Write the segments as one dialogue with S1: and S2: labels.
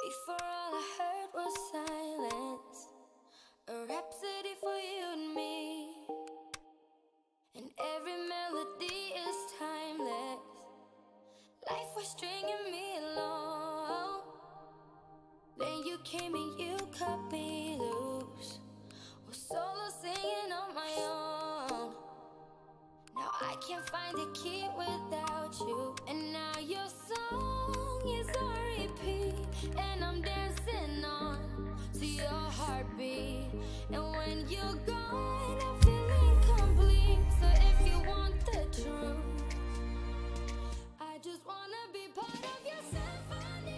S1: Before all I heard was silence, a rhapsody for you and me. And every melody is timeless. Life was stringing me along. Then you came and you cut me loose. Was solo singing on my own. Now I can't find a key without you. And now your song is on repeat, and I'm dancing on to your heartbeat. And when you're gone, I feel incomplete. So if you want the truth, I just wanna be part of your symphony.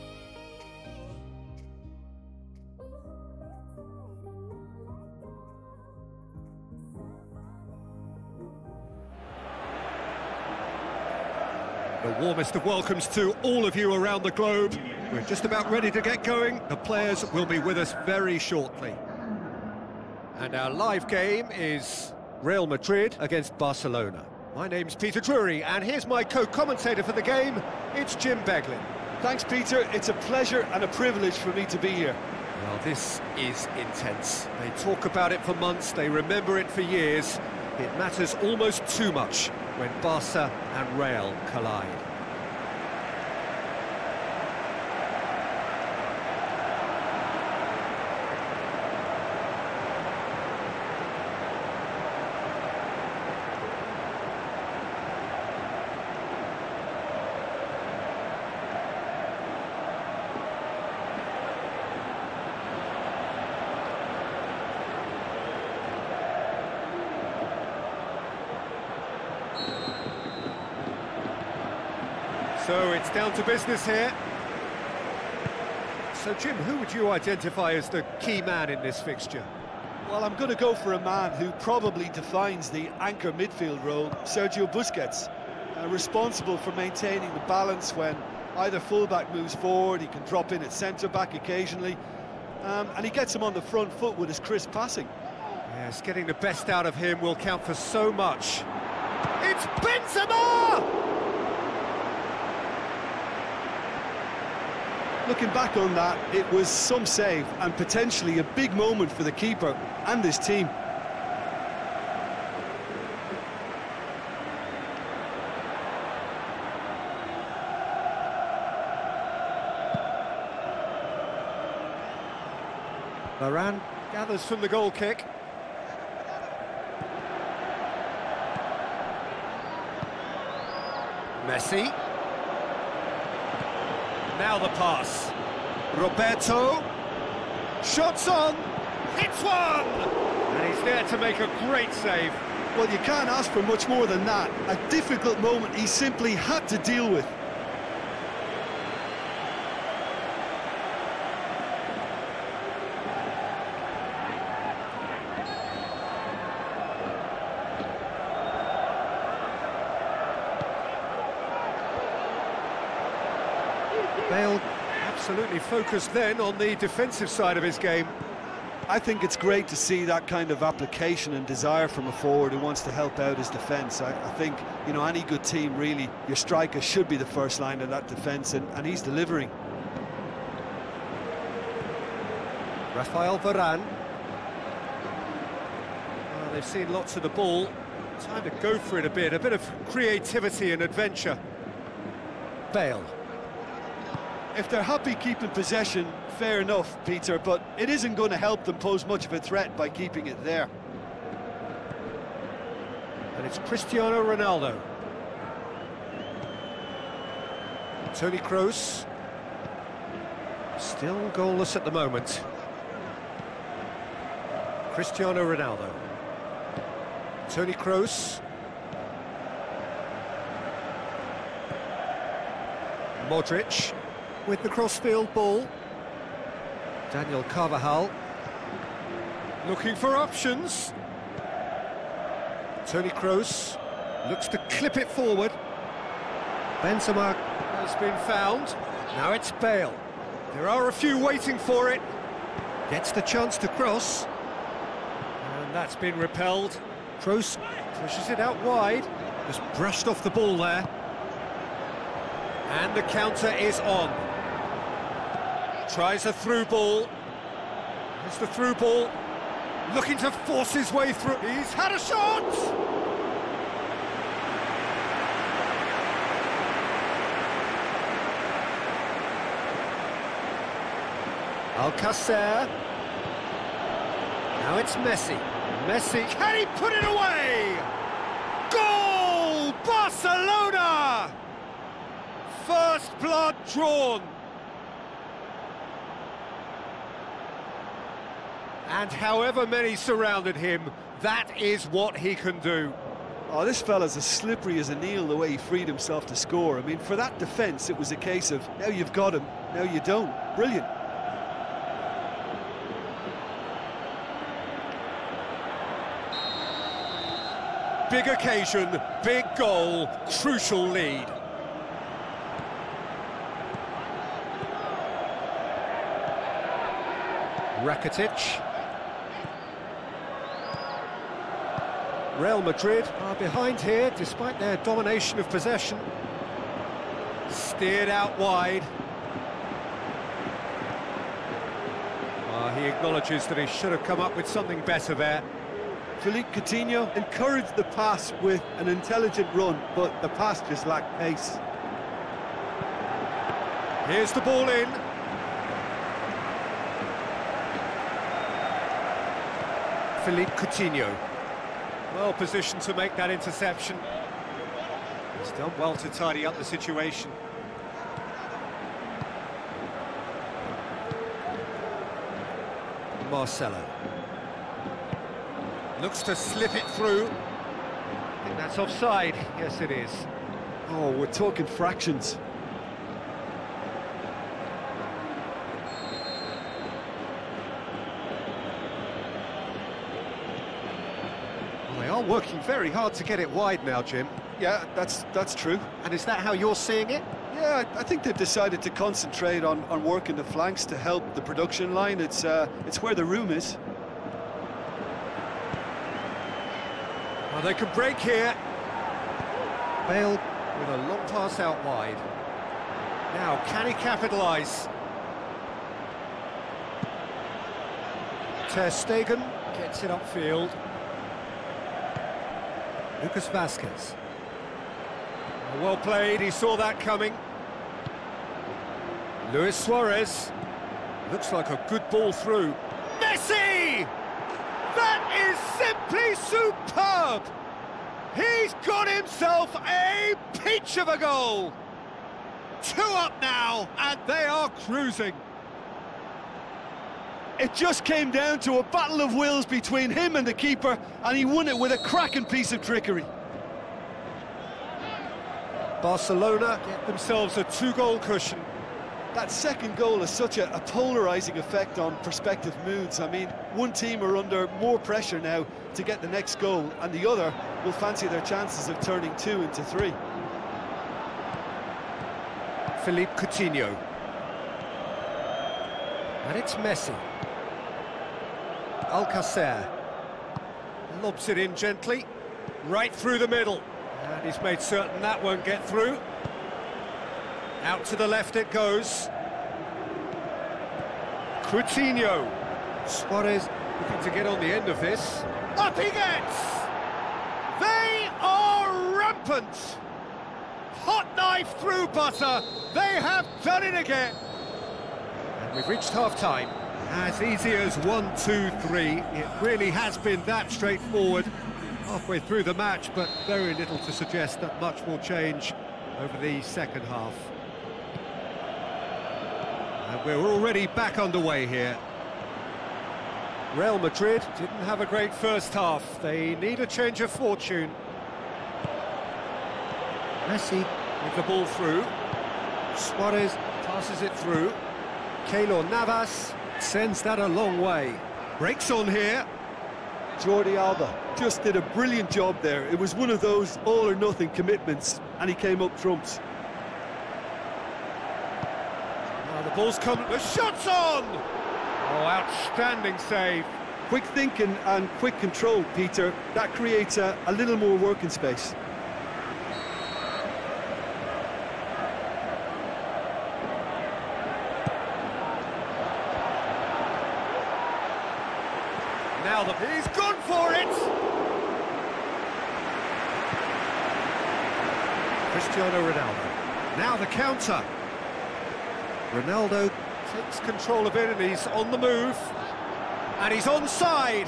S2: The warmest of welcomes to all of you around the globe. We're just about ready to get going. The players will be with us very shortly. And our live game is Real Madrid against Barcelona. My name's Peter Drury, and here's my co-commentator for the game. It's Jim Beglin.
S3: Thanks, Peter. It's a pleasure and a privilege for me to be here.
S2: Well, this is intense. They talk about it for months, they remember it for years. It matters almost too much when Barca and Real collide. So it's down to business here. So Jim, who would you identify as the key man in this fixture?
S3: Well, I'm going to go for a man who probably defines the anchor midfield role, Sergio Busquets. Responsible for maintaining the balance when either fullback moves forward. He can drop in at centre-back occasionally. And he gets him on the front foot with his crisp passing.
S2: Yes, getting the best out of him will count for so much. It's Benzema!
S3: Looking back on that, it was some save and potentially a big moment for the keeper and his team.
S2: Varane gathers from the goal kick. Messi. Now the pass. Roberto. Shots on. Hits one! And he's there to make a great save.
S3: Well, you can't ask for much more than that. A difficult moment he simply had to deal with.
S2: Bale absolutely focused then on the defensive side of his game.
S3: I think it's great to see that kind of application and desire from a forward who wants to help out his defence. I think, you know, any good team, really, your striker should be the first line of that defence, and he's delivering.
S2: Rafael Varane. Well, they've seen lots of the ball. Time to go for it a bit of creativity and adventure. Bale.
S3: If they're happy keeping possession, fair enough, Peter, but it isn't going to help them pose much of a threat by keeping it there.
S2: And it's Cristiano Ronaldo. Toni Kroos. Still goalless at the moment. Cristiano Ronaldo. Toni Kroos. Modric. With the crossfield ball. Daniel Carvajal. Looking for options. Toni Kroos looks to clip it forward. Benzema has been found. Now it's Bale. There are a few waiting for it. Gets the chance to cross. And that's been repelled. Kroos pushes it out wide. Just brushed off the ball there. And the counter is on. Tries a through ball. Here's the through ball. Looking to force his way through. He's had a shot! Alcacer. Now it's Messi. Messi, can he put it away? Goal! Barcelona! First blood drawn. And however many surrounded him, that is what he can do.
S3: Oh, this fella's as slippery as an eel the way he freed himself to score. I mean, for that defence, it was a case of, now you've got him, now you don't. Brilliant.
S2: Big occasion, big goal, crucial lead. Rakitic. Real Madrid are behind here, despite their domination of possession. Steered out wide. He acknowledges that he should have come up with something better there.
S3: Philippe Coutinho encouraged the pass with an intelligent run, but the pass just lacked pace.
S2: Here's the ball in. Philippe Coutinho. Well positioned to make that interception. He's done well to tidy up the situation. Marcelo. Looks to slip it through. I think that's offside. Yes, it is.
S3: Oh, we're talking fractions.
S2: Well, they are working very hard to get it wide now, Jim.
S3: Yeah, that's true.
S2: And is that how you're seeing it?
S3: Yeah, I think they've decided to concentrate on working the flanks to help the production line. It's where the room is.
S2: Well, they can break here. Bale with a long pass out wide. Now, can he capitalise? Ter Stegen gets it upfield. Lucas Vazquez. Well played, he saw that coming. Luis Suarez. Looks like a good ball through. Messi! That is simply superb! He's got himself a peach of a goal! 2 up now, and they are cruising.
S3: It just came down to a battle of wills between him and the keeper, and he won it with a cracking piece of trickery.
S2: Barcelona get themselves a 2-goal cushion.
S3: That second goal has such a polarising effect on prospective moods. I mean, one team are under more pressure now to get the next goal, and the other will fancy their chances of turning 2 into 3.
S2: Philippe Coutinho. And it's Messi. Alcacer. Lobs it in gently, right through the middle. And he's made certain that won't get through. Out to the left it goes. Coutinho. Suarez looking to get on the end of this. Up he gets! They are rampant! Hot knife through butter. They have done it again. And we've reached half-time. As easy as 1, 2, 3. It really has been that straightforward. Halfway through the match, but very little to suggest that much will change over the second half. And we're already back underway here. Real Madrid didn't have a great first half. They need a change of fortune. Messi with the ball through. Suarez passes it through. Keylor Navas sends that a long way. Breaks on here.
S3: Jordi Alba just did a brilliant job there. It was one of those all-or-nothing commitments, and he came up trumps.
S2: Now the ball's come, the shot's on! Oh, outstanding save.
S3: Quick thinking and quick control, Peter. That creates a little more working space.
S2: Cristiano Ronaldo. Now the counter. Ronaldo takes control of it and he's on the move. And he's onside.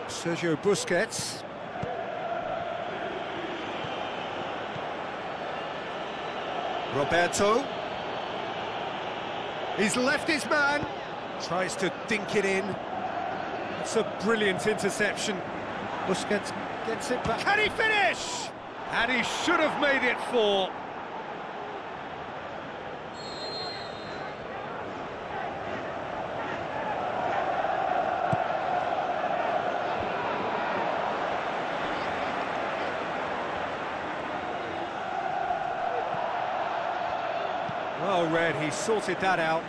S2: Sergio Busquets. Roberto. He's left his man. Tries to dink it in. It's a brilliant interception. Busquets gets it back. Can he finish? And he should have made it 4. Well read, he sorted that out.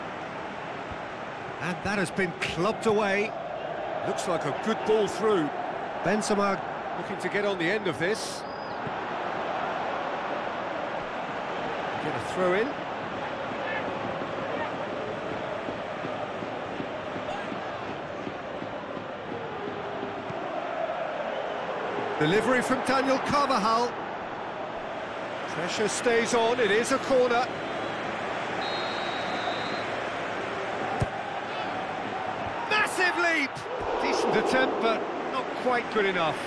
S2: And that has been clubbed away. Looks like a good ball through. Benzema looking to get on the end of this. Get a throw in. Delivery from Daniel Carvajal. Pressure stays on, it is a corner. Massive leap! Decent attempt, but not quite good enough.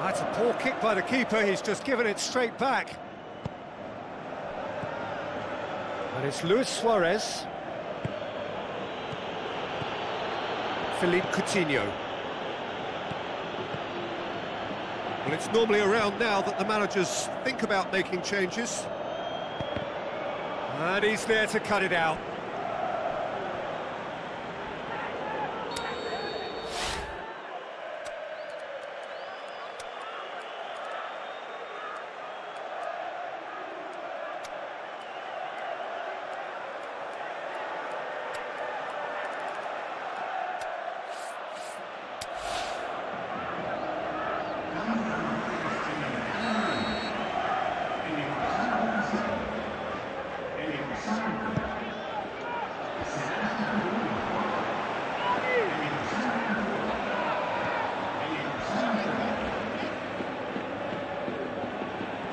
S2: That's a poor kick by the keeper, he's just given it straight back. And it's Luis Suarez. Philippe Coutinho. Well, it's normally around now that the managers think about making changes. And he's there to cut it out.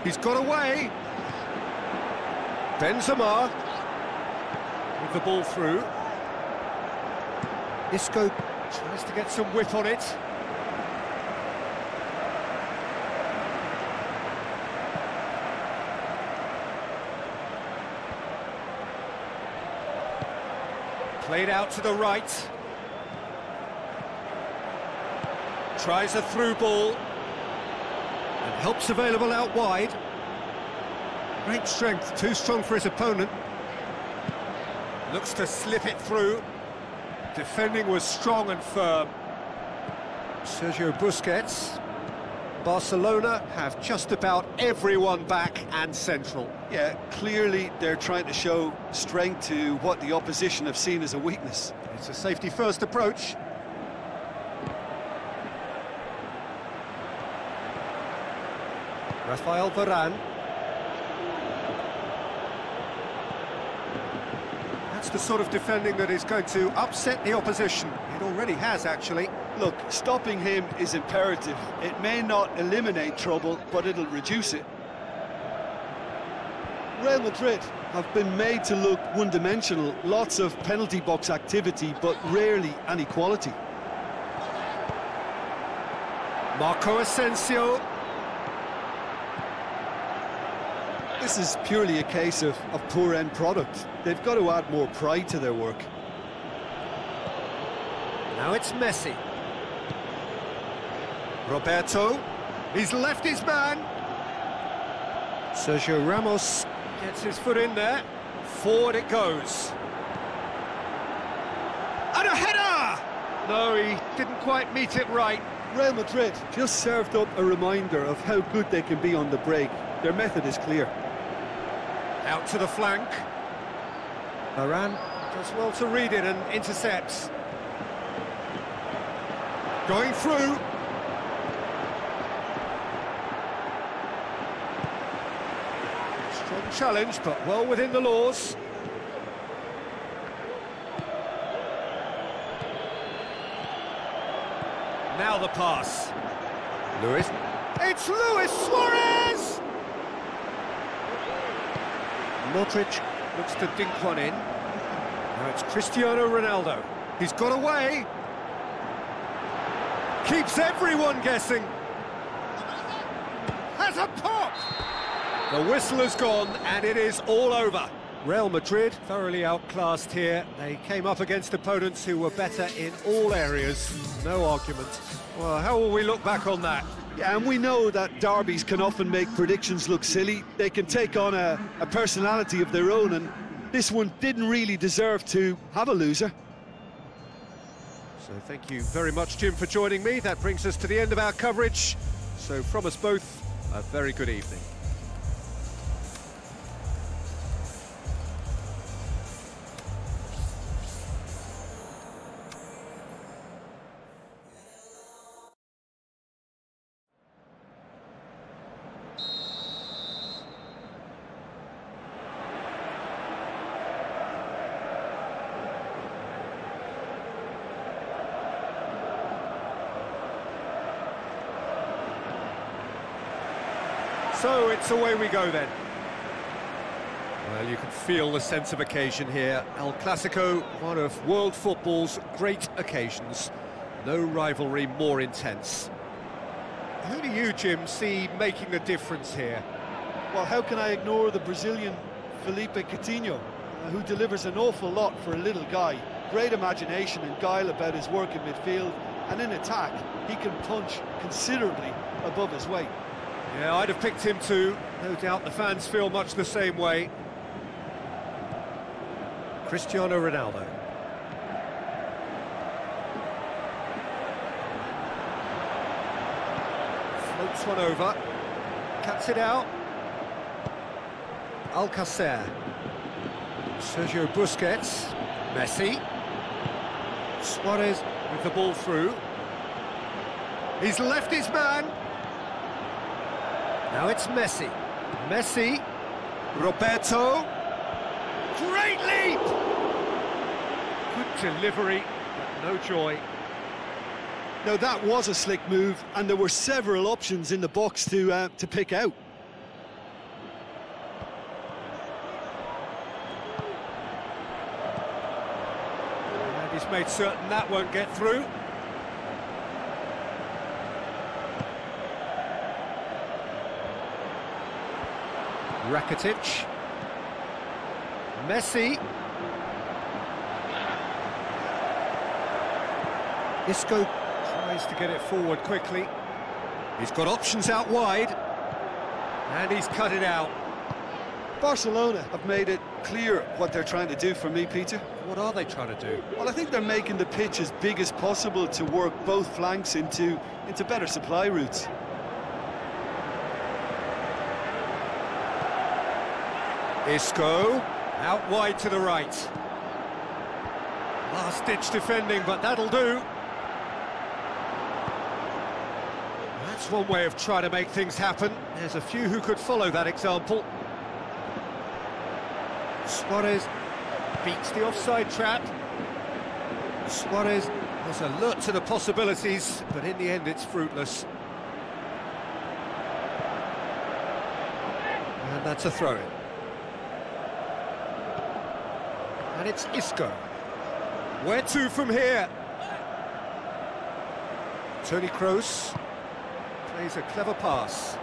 S2: He's got away. Benzema with the ball through. Isco tries to get some whip on it. Played out to the right. Tries a through ball. And help's available out wide. Great strength, too strong for his opponent. Looks to slip it through. Defending was strong and firm. Sergio Busquets. Barcelona have just about everyone back and central.
S3: Yeah, clearly they're trying to show strength to what the opposition have seen as a weakness.
S2: It's a safety-first approach. Rafael Varane. That's the sort of defending that is going to upset the opposition. It already has, actually.
S3: Look, stopping him is imperative. It may not eliminate trouble, but it'll reduce it. Real Madrid have been made to look one-dimensional. Lots of penalty box activity, but rarely any quality.
S2: Marco Asensio.
S3: This is purely a case of poor end product. They've got to add more pride to their work.
S2: Now it's Messi. Roberto. He's left his man. Sergio Ramos gets his foot in there. Forward it goes. And a header! No, he didn't quite meet it right.
S3: Real Madrid just served up a reminder of how good they can be on the break. Their method is clear.
S2: Out to the flank. Varane does well to read it and intercepts. Going through. Strong challenge, but well within the laws. Now the pass. Luis. It's Luis Suarez! Modric looks to dink one in. Now it's Cristiano Ronaldo. He's got away. Keeps everyone guessing. Has a pop! The whistle has gone and it is all over. Real Madrid thoroughly outclassed here. They came up against opponents who were better in all areas. No argument. Well, how will we look back on that?
S3: Yeah, and we know that derbies can often make predictions look silly. They can take on a personality of their own, and this one didn't really deserve to have a loser.
S2: So thank you very much, Jim, for joining me. That brings us to the end of our coverage. So from us both, a very good evening. So it's away we go then. Well, you can feel the sense of occasion here. El Clasico, one of world football's great occasions. No rivalry more intense. Who do you, Jim, see making the difference here?
S3: Well, how can I ignore the Brazilian Felipe Coutinho, who delivers an awful lot for a little guy. Great imagination and guile about his work in midfield, and in attack, he can punch considerably above his weight.
S2: Yeah, I'd have picked him too. No doubt the fans feel much the same way. Cristiano Ronaldo. Floats one over. Cuts it out. Alcacer. Sergio Busquets. Messi. Suarez with the ball through. He's left his man. Now it's Messi. Messi. Roberto. Great leap! Good delivery, but no joy.
S3: Now that was a slick move, and there were several options in the box to pick out.
S2: And he's made certain that won't get through. Rakitic. Messi. Isco tries to get it forward quickly. He's got options out wide. And he's cut it out.
S3: Barcelona have made it clear what they're trying to do for me, Peter.
S2: What are they trying to do?
S3: Well, I think they're making the pitch as big as possible to work both flanks into better supply routes.
S2: Isco, out wide to the right. Last-ditch defending, but that'll do. That's one way of trying to make things happen. There's a few who could follow that example. Suarez beats the offside trap. Suarez was alert to the possibilities, but in the end it's fruitless. And that's a throw-in. And it's Isco. Where to from here? Toni Kroos plays a clever pass.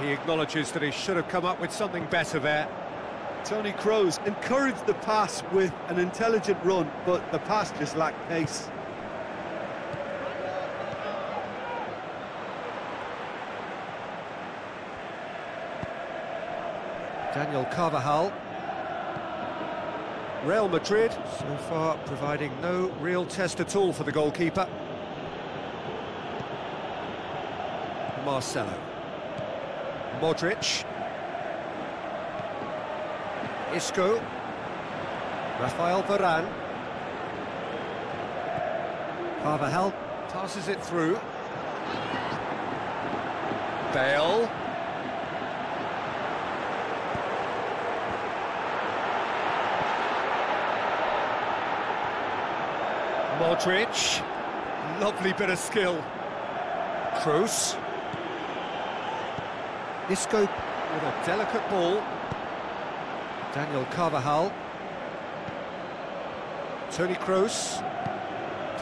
S2: He acknowledges that he should have come up with something better there.
S3: Toni Kroos encouraged the pass with an intelligent run, but the pass just lacked pace.
S2: Daniel Carvajal. Real Madrid, so far, providing no real test at all for the goalkeeper. Marcelo. Modric. Isco. Rafael Varane. Carvajal passes it through. Bale. Modric. Lovely bit of skill. Kroos. Isco with a delicate ball. Daniel Carvajal. Toni Kroos.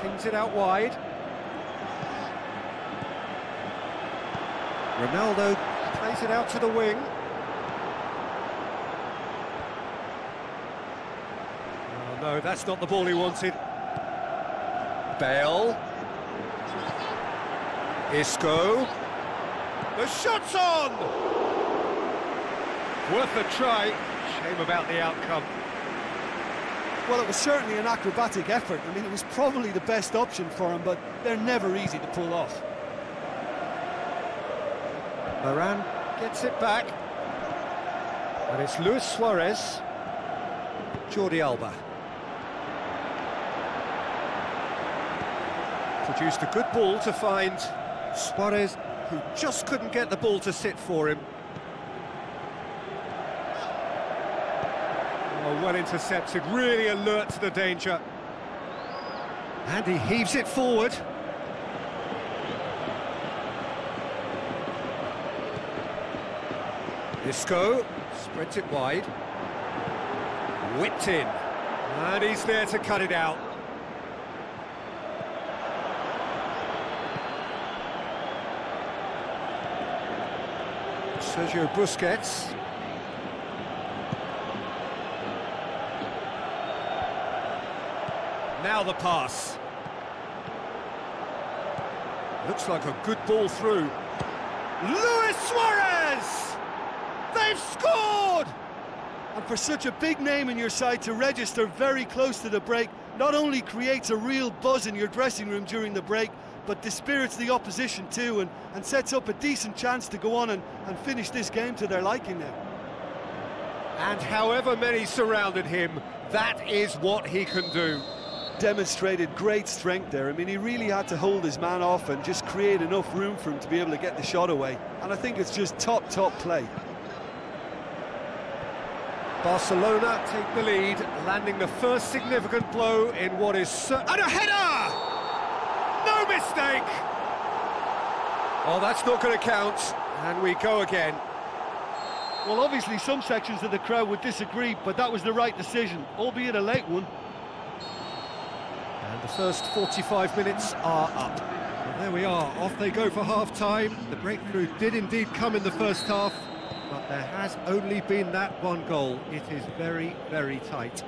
S2: Pings it out wide. Ronaldo plays it out to the wing. Oh no, that's not the ball he wanted. Bale. Isco. The shot's on! Worth a try. Shame about the outcome.
S3: Well, it was certainly an acrobatic effort. I mean, it was probably the best option for him, but they're never easy to pull off.
S2: Varane gets it back. And it's Luis Suarez. Jordi Alba. Produced a good ball to find Suarez, who just couldn't get the ball to sit for him. Oh, well intercepted, really alert to the danger. And he heaves it forward. Isco spreads it wide. Whipped in. And he's there to cut it out. Sergio Busquets. Now the pass. Looks like a good ball through. Luis Suarez! They've scored!
S3: And for such a big name in your side to register very close to the break, not only creates a real buzz in your dressing room during the break, but dispirits the opposition too, and sets up a decent chance to go on and finish this game to their liking now.
S2: And however many surrounded him, that is what he can do.
S3: Demonstrated great strength there. I mean, he really had to hold his man off and just create enough room for him to be able to get the shot away. And I think it's just top play.
S2: Barcelona take the lead, landing the first significant blow in what is... And a header! No mistake! Oh, that's not going to count, and we go again.
S3: Well, obviously some sections of the crowd would disagree, but that was the right decision, albeit a late one.
S2: And the first 45 minutes are up. And there we are, off they go for half-time. The breakthrough did indeed come in the first half, but there has only been that one goal. It is very, very tight.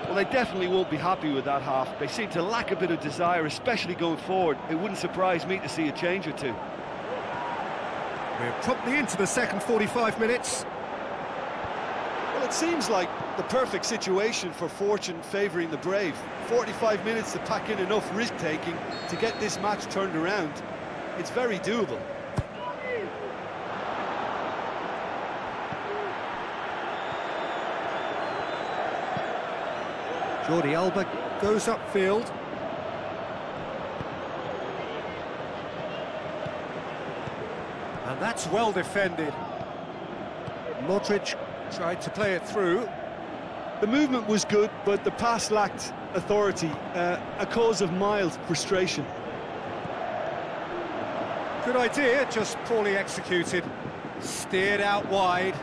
S3: Well, they definitely won't be happy with that half. They seem to lack a bit of desire, especially going forward. It wouldn't surprise me to see a change or two.
S2: We're promptly into the second 45 minutes.
S3: Well, it seems like the perfect situation for fortune favouring the brave. 45 minutes to pack in enough risk-taking to get this match turned around. It's very doable.
S2: Jordi Alba goes upfield. And that's well defended. Modric tried to play it through.
S3: The movement was good, but the pass lacked authority, a cause of mild frustration.
S2: Good idea, just poorly executed. Steered out wide.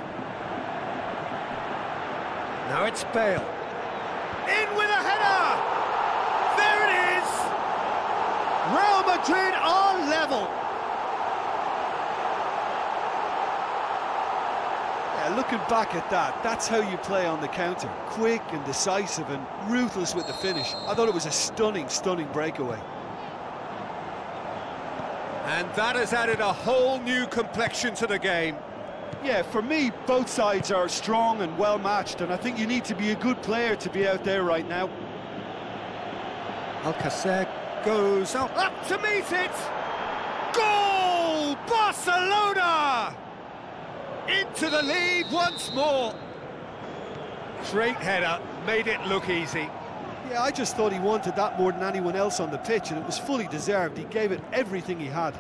S2: Now it's Bale. In with a header! There it is! Real Madrid are level.
S3: Yeah, looking back at that, that's how you play on the counter. Quick and decisive and ruthless with the finish. I thought it was a stunning breakaway.
S2: And that has added a whole new complexion to the game.
S3: Yeah, for me, both sides are strong and well-matched, and I think you need to be a good player to be out there right now.
S2: Alcacer goes up to meet it! Goal! Barcelona! Into the lead once more. Great header, made it look easy.
S3: Yeah, I just thought he wanted that more than anyone else on the pitch, and it was fully deserved. He gave it everything he had.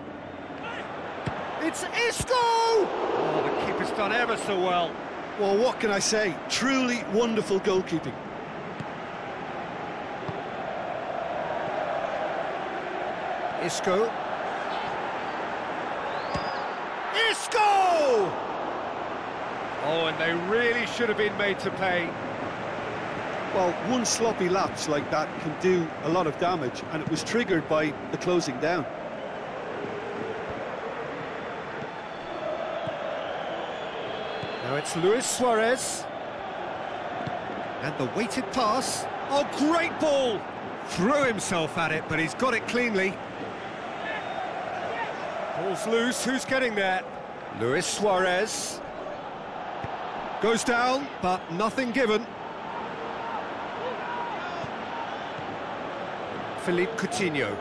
S2: It's Isco! Oh, the keeper's done ever so well.
S3: Well, what can I say? Truly wonderful goalkeeping.
S2: Isco. Isco! Oh, and they really should have been made to pay.
S3: Well, one sloppy lapse like that can do a lot of damage, and it was triggered by the closing down.
S2: Now it's Luis Suarez. And the weighted pass. Oh, great ball! Threw himself at it, but he's got it cleanly. Ball's loose, who's getting there? Luis Suarez. Goes down, but nothing given. Philippe Coutinho.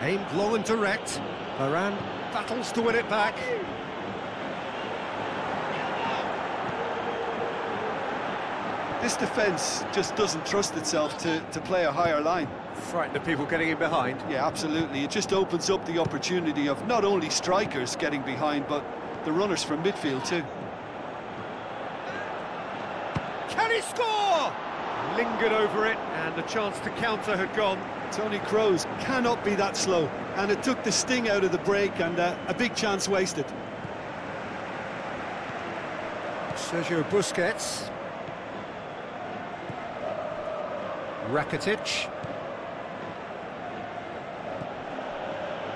S2: Aimed long and direct. Varane battles to win it back.
S3: This defence just doesn't trust itself to play a higher line.
S2: Frightened of people getting in behind.
S3: Yeah, absolutely. It just opens up the opportunity of not only strikers getting behind, but the runners from midfield too.
S2: Can he score? Lingered over it, and the chance to counter had gone.
S3: Toni Kroos cannot be that slow, and it took the sting out of the break, and a big chance wasted.
S2: Sergio Busquets. Rakitic.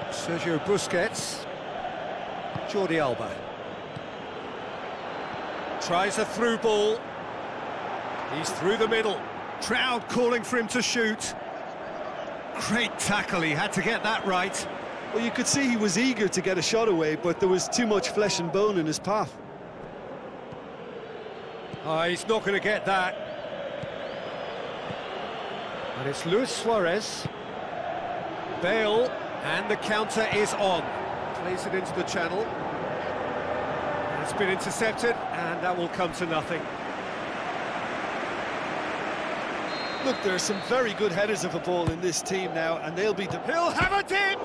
S2: Sergio Busquets. Jordi Alba. Tries a through ball. He's through the middle. Crowd calling for him to shoot. Great tackle, he had to get that right.
S3: Well, you could see he was eager to get a shot away, but there was too much flesh and bone in his path.
S2: Oh, he's not going to get that. And it's Luis Suarez. Bale, and the counter is on. Plays it into the channel. It's been intercepted, and that will come to nothing.
S3: Look, there are some very good headers of a ball in this team now, and they'll be...
S2: He'll have a dip!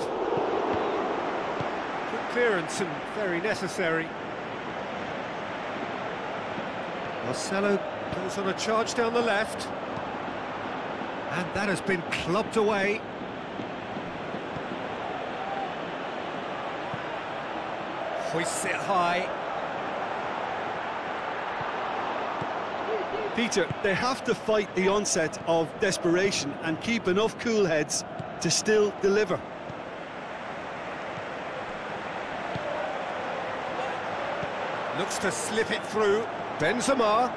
S2: Good clearance and very necessary. Marcelo goes on a charge down the left. And that has been clubbed away. Hoists it high.
S3: Peter, they have to fight the onset of desperation and keep enough cool heads to still deliver.
S2: Looks to slip it through. Benzema.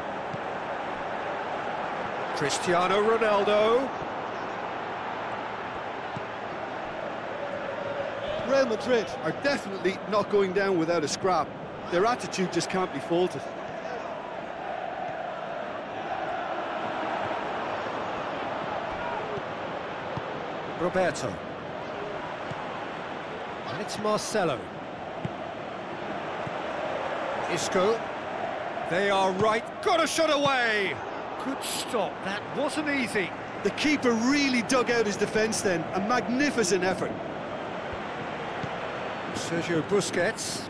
S2: Cristiano Ronaldo.
S3: Real Madrid are definitely not going down without a scrap. Their attitude just can't be faulted.
S2: Roberto. And it's Marcelo. Isco. They are right. Got a shot away. Good stop. That wasn't easy.
S3: The keeper really dug out his defence then. A magnificent effort.
S2: Sergio Busquets.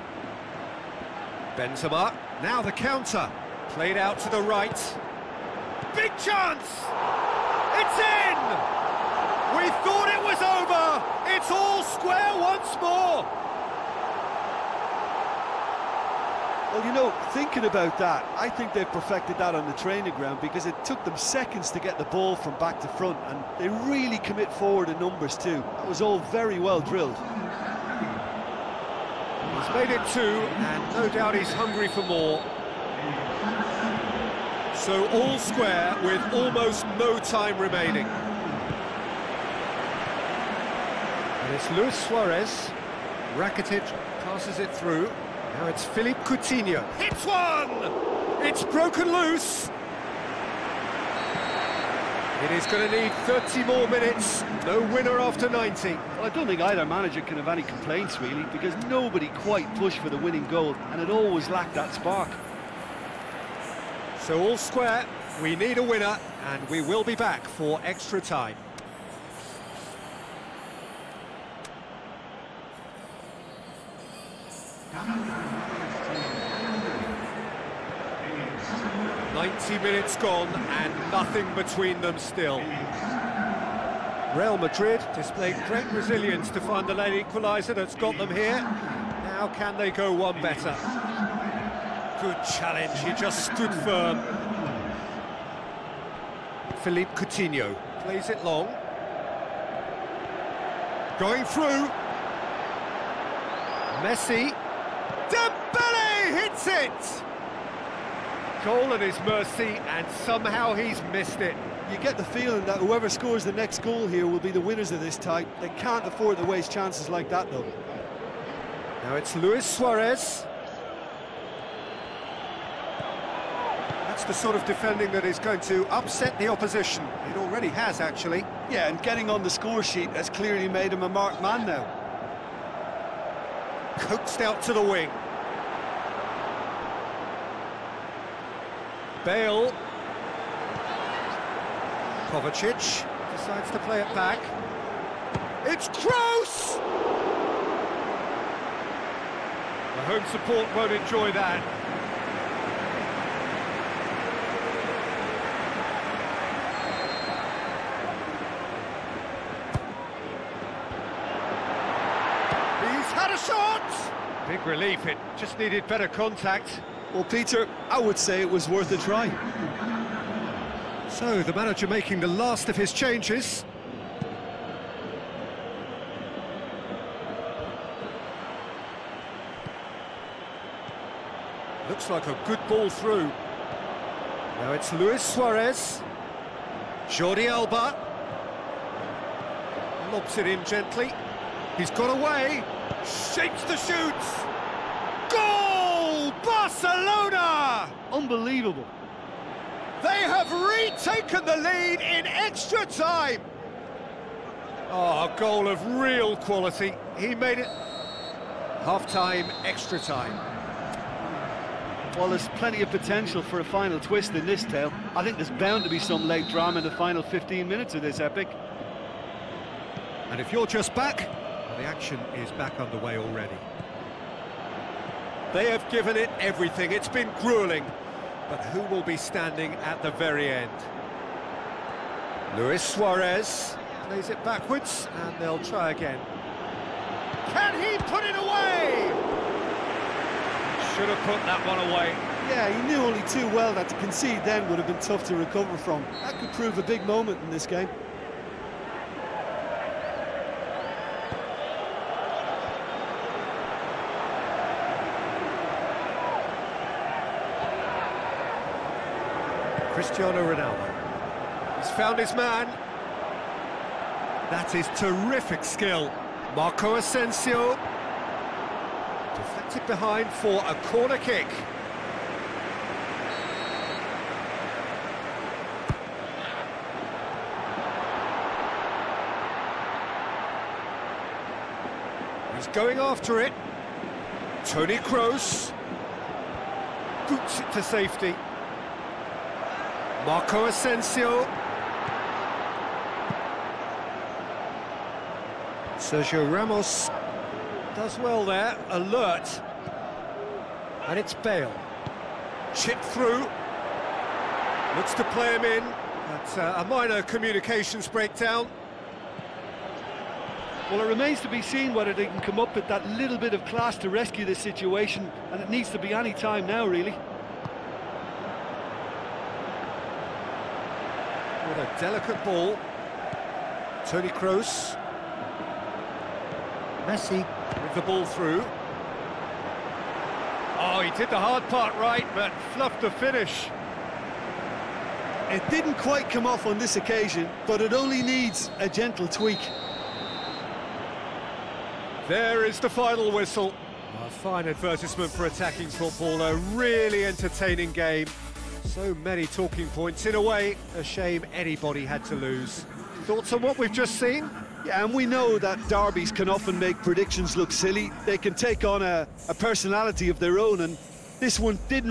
S2: Benzema. Now the counter. Played out to the right. Big chance! It's in! We thought it was over! It's all square once more!
S3: Well, you know, thinking about that, I think they've perfected that on the training ground because it took them seconds to get the ball from back to front, and they really commit forward in numbers too. That was all very well drilled.
S2: He's made it 2, and no doubt he's hungry for more. So all square with almost no time remaining. And it's Luis Suarez. Rakitic passes it through. Now it's Philippe Coutinho. Hits one! It's broken loose. It is going to need 30 more minutes. No winner after 90.
S3: Well, I don't think either manager can have any complaints, really, because nobody quite pushed for the winning goal, and it always lacked that spark.
S2: So all square, we need a winner, and we will be back for extra time. .90 minutes gone and nothing between them still. Real Madrid displayed great resilience to find the late equaliser that's got them here. Now can they go one better? Good challenge, he just stood firm. Philippe Coutinho plays it long. Going through. Messi. Dembele hits it! Goal at his mercy, and somehow he's missed it.
S3: You get the feeling that whoever scores the next goal here will be the winners of this tie. They can't afford to waste chances like that, though.
S2: Now it's Luis Suarez. That's the sort of defending that is going to upset the opposition. It already has, actually.
S3: Yeah, and getting on the score sheet has clearly made him a marked man now.
S2: Coaxed out to the wing. Bale. Kovacic decides to play it back. It's Kroos! The home support won't enjoy that. He's had a shot! Big relief, it just needed better contact.
S3: Well, Peter, I would say it was worth a try.
S2: So, the manager making the last of his changes. Looks like a good ball through. Now it's Luis Suarez. Jordi Alba. Lobs it in gently. He's got away. Shapes the shoots. Goal! Barcelona!
S3: Unbelievable.
S2: They have retaken the lead in extra time. Oh, a goal of real quality. He made it half-time, extra time.
S3: Well, there's plenty of potential for a final twist in this tale. I think there's bound to be some late drama in the final 15 minutes of this epic.
S2: And if you're just back, well, the action is back underway already. They have given it everything. It's been gruelling. But who will be standing at the very end? Luis Suarez plays it backwards, and they'll try again. Can he put it away? Should have put that one away.
S3: Yeah, he knew only too well that to concede then would have been tough to recover from. That could prove a big moment in this game.
S2: Cristiano Ronaldo. He's found his man. That is terrific skill. Marco Asensio. Deflected behind for a corner kick. He's going after it. Toni Kroos. Boots it to safety. Marco Asensio. Sergio Ramos does well there, alert. And it's Bale. Chip through. Looks to play him in, but a minor communications breakdown.
S3: Well, it remains to be seen whether they can come up with that little bit of class to rescue this situation, and it needs to be any time now, really.
S2: With a delicate ball. Toni Kroos. Messi with the ball through. Oh, he did the hard part right, but fluffed the finish.
S3: It didn't quite come off on this occasion, but it only needs a gentle tweak.
S2: There is the final whistle. A fine advertisement for attacking football, a really entertaining game. So many talking points. In a way, a shame anybody had to lose. Thoughts on what we've just seen?
S3: Yeah, and we know that derbies can often make predictions look silly. They can take on a personality of their own, and this one didn't.